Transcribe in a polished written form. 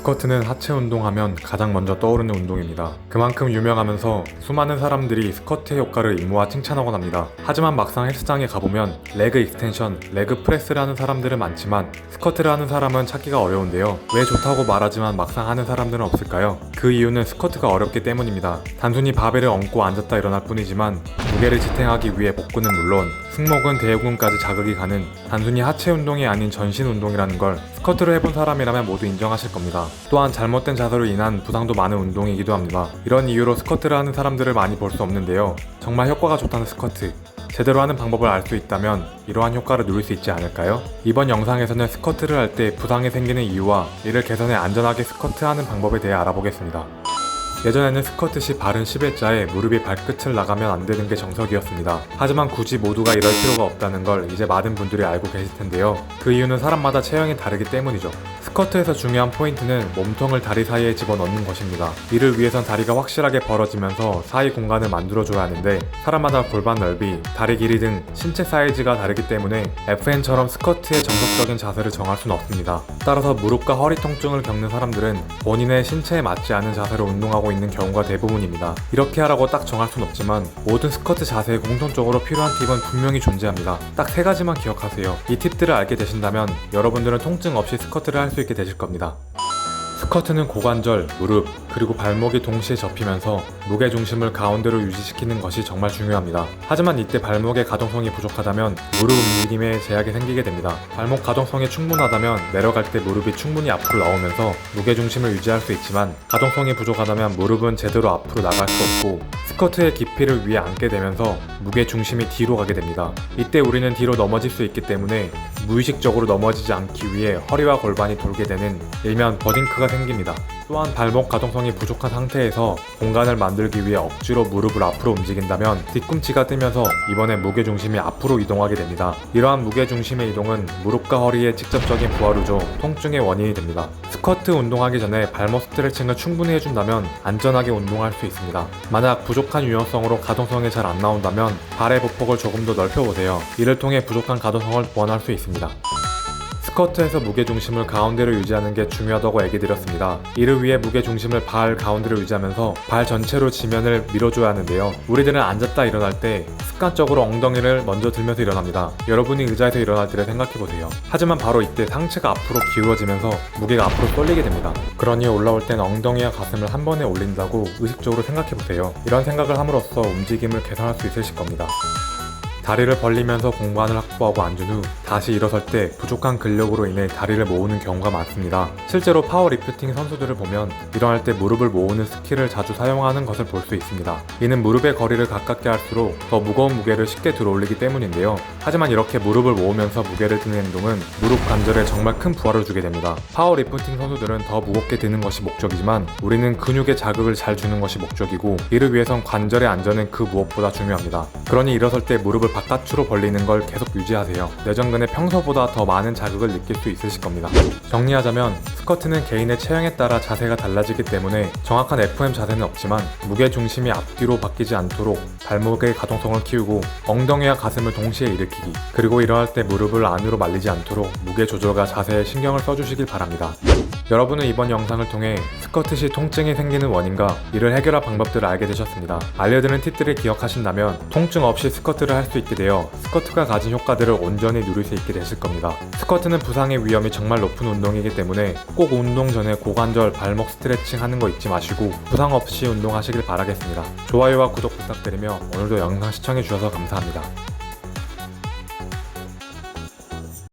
스쿼트는 하체 운동하면 가장 먼저 떠오르는 운동입니다. 그만큼 유명하면서 수많은 사람들이 스쿼트의 효과를 임무와 칭찬하곤 합니다. 하지만 막상 헬스장에 가보면 레그 익스텐션, 레그 프레스를 하는 사람들은 많지만 스쿼트를 하는 사람은 찾기가 어려운데요. 왜 좋다고 말하지만 막상 하는 사람들은 없을까요? 그 이유는 스쿼트가 어렵기 때문입니다. 단순히 바벨을 얹고 앉았다 일어날 뿐이지만 무게를 지탱하기 위해 복근은 물론 승모근, 대흉근까지 자극이 가는 단순히 하체 운동이 아닌 전신 운동이라는 걸 스쿼트를 해본 사람이라면 모두 인정하실 겁니다. 또한 잘못된 자세로 인한 부상도 많은 운동이기도 합니다. 이런 이유로 스쿼트를 하는 사람들을 많이 볼 수 없는데요. 정말 효과가 좋다는 스쿼트, 제대로 하는 방법을 알 수 있다면 이러한 효과를 누릴 수 있지 않을까요? 이번 영상에서는 스쿼트를 할 때 부상이 생기는 이유와 이를 개선해 안전하게 스쿼트하는 방법에 대해 알아보겠습니다. 예전에는 스쿼트 시 발은 11자에 무릎이 발끝을 나가면 안 되는 게 정석이었습니다. 하지만 굳이 모두가 이럴 필요가 없다는 걸 이제 많은 분들이 알고 계실 텐데요. 그 이유는 사람마다 체형이 다르기 때문이죠. 스쿼트에서 중요한 포인트는 몸통을 다리 사이에 집어넣는 것입니다. 이를 위해선 다리가 확실하게 벌어지면서 사이 공간을 만들어줘야 하는데 사람마다 골반 넓이, 다리 길이 등 신체 사이즈가 다르기 때문에 FN처럼 스쿼트의 정석적인 자세를 정할 수는 없습니다. 따라서 무릎과 허리 통증을 겪는 사람들은 본인의 신체에 맞지 않은 자세로 운동하고 있는 경우가 대부분입니다. 이렇게 하라고 딱 정할 순 없지만 모든 스쿼트 자세에 공통적으로 필요한 팁은 분명히 존재합니다. 딱 3가지만 기억하세요. 이 팁들을 알게 되신다면 여러분들은 통증 없이 스쿼트를 할 수 있게 되실 겁니다. 스쿼트는 고관절, 무릎, 그리고 발목이 동시에 접히면서 무게중심을 가운데로 유지시키는 것이 정말 중요합니다. 하지만 이때 발목의 가동성이 부족하다면 무릎 움직임에 제약이 생기게 됩니다. 발목 가동성이 충분하다면 내려갈 때 무릎이 충분히 앞으로 나오면서 무게중심을 유지할 수 있지만 가동성이 부족하다면 무릎은 제대로 앞으로 나갈 수 없고 스쿼트의 깊이를 위에 앉게 되면서 무게중심이 뒤로 가게 됩니다. 이때 우리는 뒤로 넘어질 수 있기 때문에 무의식적으로 넘어지지 않기 위해 허리와 골반이 돌게 되는 일명 버딩크가 생깁니다. 또한 발목 가동성이 부족한 상태에서 공간을 만들기 위해 억지로 무릎을 앞으로 움직인다면 뒤꿈치가 뜨면서 이번에 무게중심이 앞으로 이동하게 됩니다. 이러한 무게중심의 이동은 무릎과 허리의 직접적인 부하로죠. 통증의 원인이 됩니다. 스쿼트 운동하기 전에 발목 스트레칭을 충분히 해준다면 안전하게 운동할 수 있습니다. 만약 부족한 유연성으로 가동성이 잘 안 나온다면 발의 보폭을 조금 더 넓혀보세요. 이를 통해 부족한 가동성을 보완할 수 있습니다. 스쿼트에서 무게중심을 가운데로 유지하는 게 중요하다고 얘기 드렸습니다. 이를 위해 무게중심을 발 가운데로 유지하면서 발 전체로 지면을 밀어줘야 하는데요. 우리들은 앉았다 일어날 때 습관적으로 엉덩이를 먼저 들면서 일어납니다. 여러분이 의자에서 일어날 때를 생각해보세요. 하지만 바로 이때 상체가 앞으로 기울어지면서 무게가 앞으로 쏠리게 됩니다. 그러니 올라올 땐 엉덩이와 가슴을 한 번에 올린다고 의식적으로 생각해보세요. 이런 생각을 함으로써 움직임을 개선할 수 있으실 겁니다. 다리를 벌리면서 공간을 확보하고 앉은 후 다시 일어설 때 부족한 근력으로 인해 다리를 모으는 경우가 많습니다. 실제로 파워리프팅 선수들을 보면 일어날 때 무릎을 모으는 스킬을 자주 사용하는 것을 볼 수 있습니다. 이는 무릎의 거리를 가깝게 할수록 더 무거운 무게를 쉽게 들어올리기 때문인데요. 하지만 이렇게 무릎을 모으면서 무게를 드는 행동은 무릎 관절에 정말 큰 부하를 주게 됩니다. 파워리프팅 선수들은 더 무겁게 드는 것이 목적이지만 우리는 근육에 자극을 잘 주는 것이 목적이고 이를 위해선 관절의 안전은 그 무엇보다 중요합니다. 그러니 일어설 때 무릎을 바깥으로 벌리는 걸 계속 유지하세요. 내전근에 평소보다 더 많은 자극을 느낄 수 있으실 겁니다. 정리하자면 스쿼트는 개인의 체형에 따라 자세가 달라지기 때문에 정확한 FM 자세는 없지만 무게 중심이 앞뒤로 바뀌지 않도록 발목의 가동성을 키우고 엉덩이와 가슴을 동시에 일으키기, 그리고 일어날 때 무릎을 안으로 말리지 않도록 무게 조절과 자세에 신경을 써주시길 바랍니다. 여러분은 이번 영상을 통해 스쿼트 시 통증이 생기는 원인과 이를 해결할 방법들을 알게 되셨습니다. 알려드린 팁들을 기억하신다면 통증 없이 스쿼트를 할 수 있게 되어 스쿼트가 가진 효과들을 온전히 누릴 수 있게 되실 겁니다. 스쿼트는 부상의 위험이 정말 높은 운동이기 때문에 꼭 운동 전에 고관절, 발목 스트레칭 하는 거 잊지 마시고 부상 없이 운동하시길 바라겠습니다. 좋아요와 구독 부탁드리며 오늘도 영상 시청해주셔서 감사합니다.